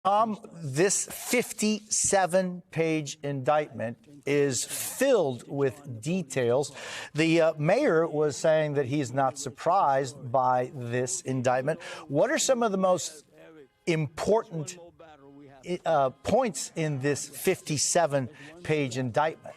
This 57-page indictment is filled with details. The mayor was saying that he's not surprised by this indictment. What are some of the most important points in this 57-page indictment?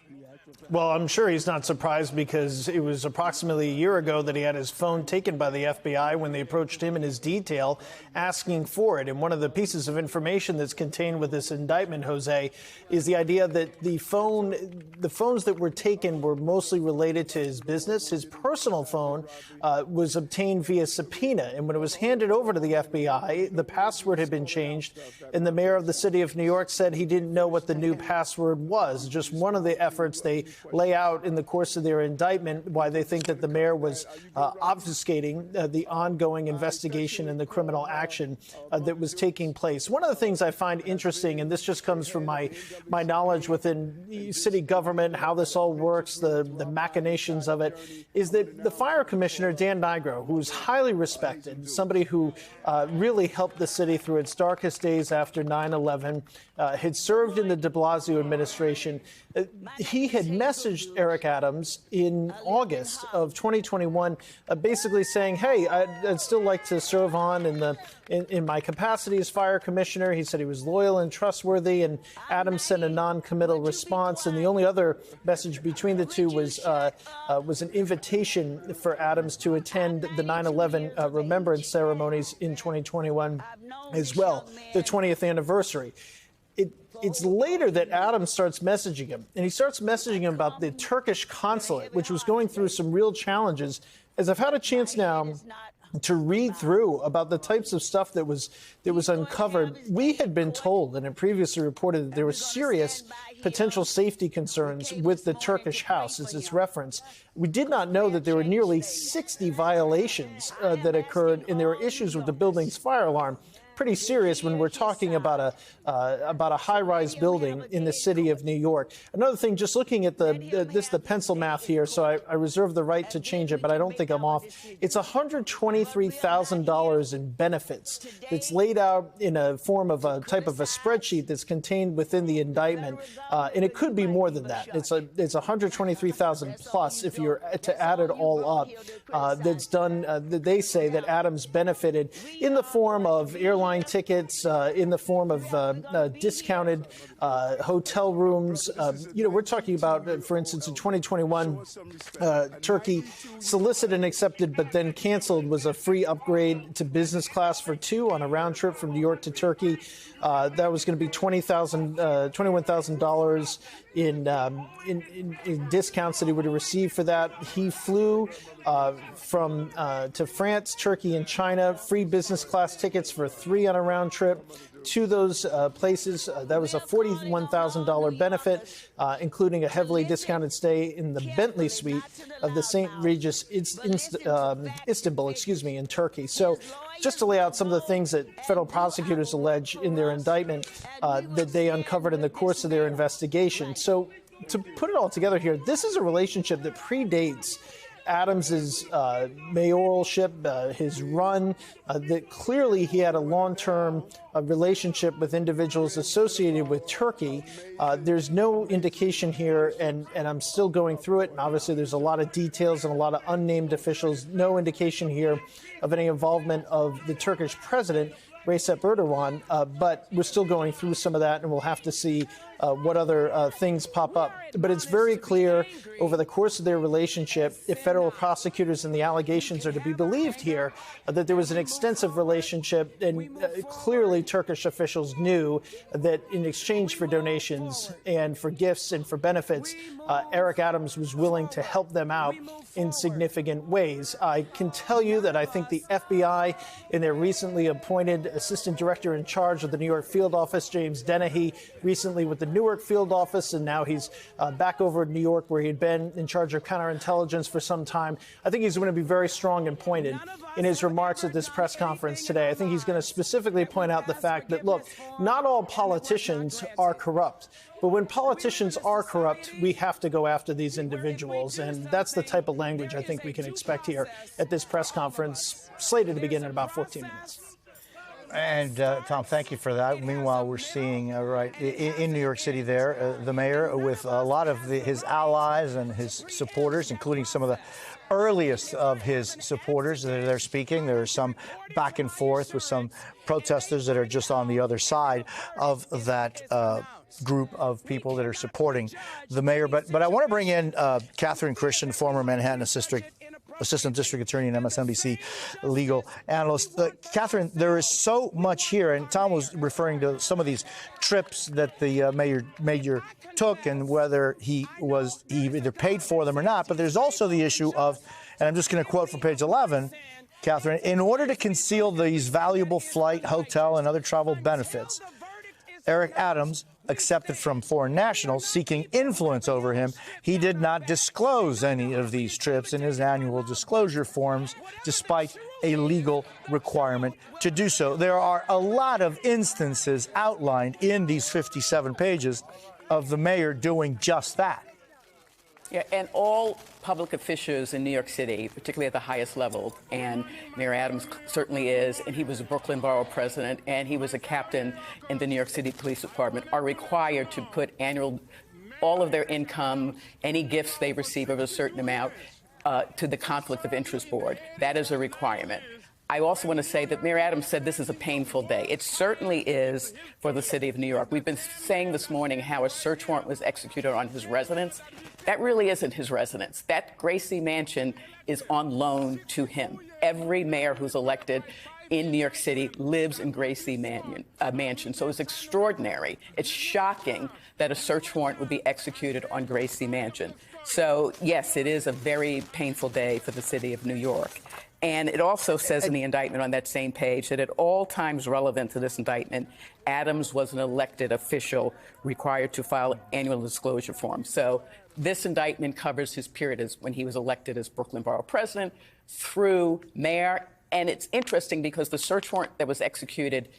Well, I'm sure he's not surprised because it was approximately a year ago that he had his phone taken by the FBI when they approached him in his detail asking for it. And one of the pieces of information that's contained with this indictment, Jose, is the idea that the phones that were taken were mostly related to his business. His personal phone was obtained via subpoena. And when it was handed over to the FBI, the password had been changed. And the mayor of the city of New York said he didn't know what the new password was. Just one of the efforts they lay out in the course of their indictment why they think that the mayor was obfuscating the ongoing investigation and the criminal action that was taking place. One of the things I find interesting, and this just comes from my knowledge within city government, how this all works, the machinations of it, is that the fire commissioner, Dan Nigro, who's highly respected, somebody who really helped the city through its darkest days after 9/11, had served in the de Blasio administration. He had messaged Eric Adams in August of 2021, basically saying, hey, I'd still like to serve on in my capacity as fire commissioner. He said he was loyal and trustworthy, and Adams sent a non-committal response. And the only other message between the two was an invitation for Adams to attend the 9/11 remembrance ceremonies in 2021 as well, the 20th anniversary. It's later that Adams starts messaging him, and he starts messaging him about the Turkish consulate, which was going through some real challenges. As I've had a chance now to read through about the types of stuff that was uncovered, we had been told, and it previously reported, that there were serious potential safety concerns with the Turkish house, as it's referenced. We did not know that there were nearly 60 violations that occurred, and there were issues with the building's fire alarm. Pretty serious when we're talking about a high-rise building in the city of New York. Another thing, just looking at the pencil math here, so I reserve the right to change it, but I don't think I'm off. It's $123,000 in benefits that's laid out in a form of a type of a spreadsheet that's contained within the indictment, and it could be more than that. It's $123,000 plus if you're to add it all up. That's done. They say that Adams benefited in the form of airline tickets, in the form of discounted hotel rooms. We're talking about, for instance, in 2021, Turkey solicited and accepted, but then canceled, was a free upgrade to business class for two on a round trip from New York to Turkey. That was going to be $21,000 in discounts that he would have received for that. He flew to France, Turkey, and China, free business class tickets for 3 on a round trip to those places. That was a $41,000 benefit, including a heavily discounted stay in the Bentley suite of the St. Regis Istanbul, in Turkey. So just to lay out some of the things that federal prosecutors allege in their indictment that they uncovered in the course of their investigation. So to put it all together here, this is a relationship that predates Adams's mayoralship, his run, that clearly he had a long-term relationship with individuals associated with Turkey. There's no indication here, and I'm still going through it, and obviously there's a lot of details and a lot of unnamed officials, no indication here of any involvement of the Turkish president, Recep Erdogan, but we're still going through some of that, and we'll have to see what other things pop up. But it's very clear over the course of their relationship, if federal prosecutors and the allegations are to be believed here, that there was an extensive relationship, and clearly Turkish officials knew that in exchange for donations and for gifts and for benefits, Eric Adams was willing to help them out in significant ways. I can tell you that I think the FBI, in their recently appointed assistant director in charge of the New York field office, James Dennehy, recently with the Newark field office, and now he's back over in New York where he had been in charge of counterintelligence for some time. I think he's going to be very strong and pointed in his remarks at this press conference today. I think he's going to specifically point out the fact that, look, not all politicians are corrupt. But when politicians are corrupt, we have to go after these individuals. And that's the type of language I think we can expect here at this press conference, slated to begin in about 14 minutes. And Tom, thank you for that. Meanwhile, we're seeing in New York City there, the mayor with a lot of his allies and his supporters, including some of the earliest of his supporters that are speaking. There are some back and forth with some protesters that are just on the other side of that group of people that are supporting the mayor. But I want to bring in Catherine Christian, former Manhattan Assistant District Attorney and MSNBC legal analyst. Catherine, there is so much here, and Tom was referring to some of these trips that the mayor took and whether he either paid for them or not. But there's also the issue of, and I'm just going to quote from page 11, Catherine, in order to conceal these valuable flight, hotel, and other travel benefits, Eric Adams accepted from foreign nationals seeking influence over him. He did not disclose any of these trips in his annual disclosure forms, despite a legal requirement to do so. There are a lot of instances outlined in these 57 pages of the mayor doing just that. Yeah, and all public officials in New York City, particularly at the highest level, and Mayor Adams certainly is, and he was a Brooklyn Borough president, and he was a captain in the New York City Police Department, are required to put all of their income, any gifts they receive of a certain amount, to the Conflict of Interest Board. That is a requirement. I also want to say that Mayor Adams said this is a painful day. It certainly is for the city of New York. We've been saying this morning how a search warrant was executed on his residence. That really isn't his residence. That Gracie Mansion is on loan to him. Every mayor who's elected in New York City lives in Gracie Mansion. So it's extraordinary. It's shocking that a search warrant would be executed on Gracie Mansion. So, yes, it is a very painful day for the city of New York. And it also says in the indictment on that same page that at all times relevant to this indictment, Adams was an elected official required to file annual disclosure forms. So this indictment covers his period as when he was elected as Brooklyn Borough president through mayor. And it's interesting because the search warrant that was executed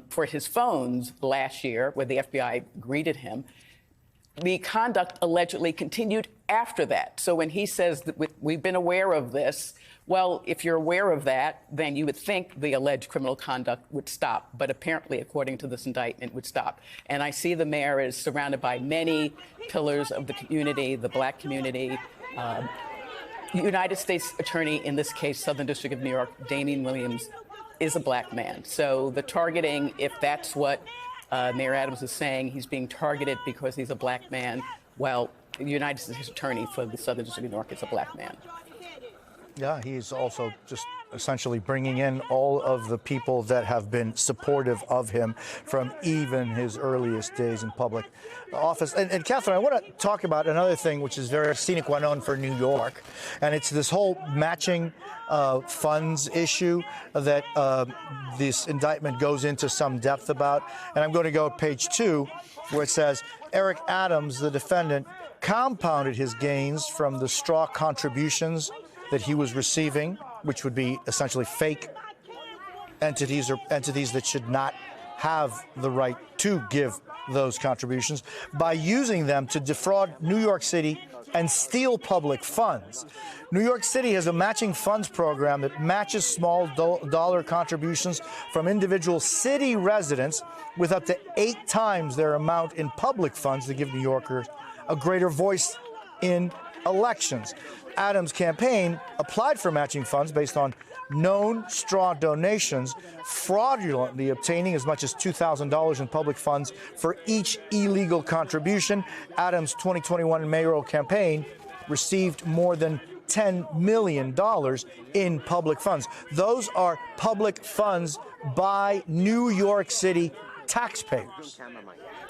for his phones last year, where the FBI greeted him, the conduct allegedly continued after that. So when he says that we've been aware of this, well, if you're aware of that, then you would think the alleged criminal conduct would stop. But apparently, according to this indictment, would stop. And I see the mayor is surrounded by many pillars of the community, the black community. United States Attorney, in this case, Southern District of New York, Damian Williams, is a black man. So the targeting, if that's what Mayor Adams is saying, he's being targeted because he's a black man. Well, the United States Attorney for the Southern District of New York is a black man. Yeah, he's also just essentially bringing in all of the people that have been supportive of him from even his earliest days in public office. And Catherine, I want to talk about another thing which is very sine qua non for New York, and it's this whole matching funds issue that this indictment goes into some depth about. And I'm going to go to page 2, where it says, Eric Adams, the defendant, compounded his gains from the straw contributions that he was receiving, which would be essentially fake entities or entities that should not have the right to give those contributions, by using them to defraud New York City and steal public funds. New York City has a matching funds program that matches small dollar contributions from individual city residents with up to 8 times their amount in public funds to give New Yorkers a greater voice in elections. Adams' campaign applied for matching funds based on known straw donations, fraudulently obtaining as much as $2,000 in public funds for each illegal contribution. Adams' 2021 mayoral campaign received more than $10 million in public funds. Those are public funds by New York City taxpayers.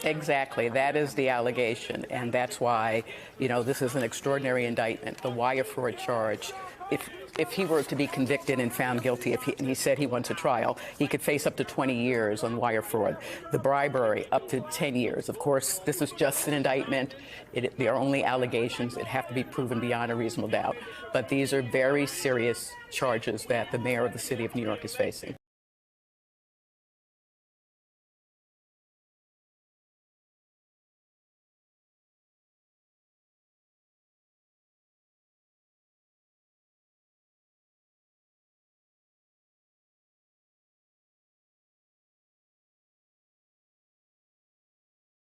Exactly. That is the allegation. And that's why, this is an extraordinary indictment. The wire fraud charge, if he were to be convicted and found guilty, and he said he wants a trial, he could face up to 20 years on wire fraud. The bribery, up to 10 years. Of course, this is just an indictment. There are only allegations. It have to be proven beyond a reasonable doubt. But these are very serious charges that the mayor of the city of New York is facing.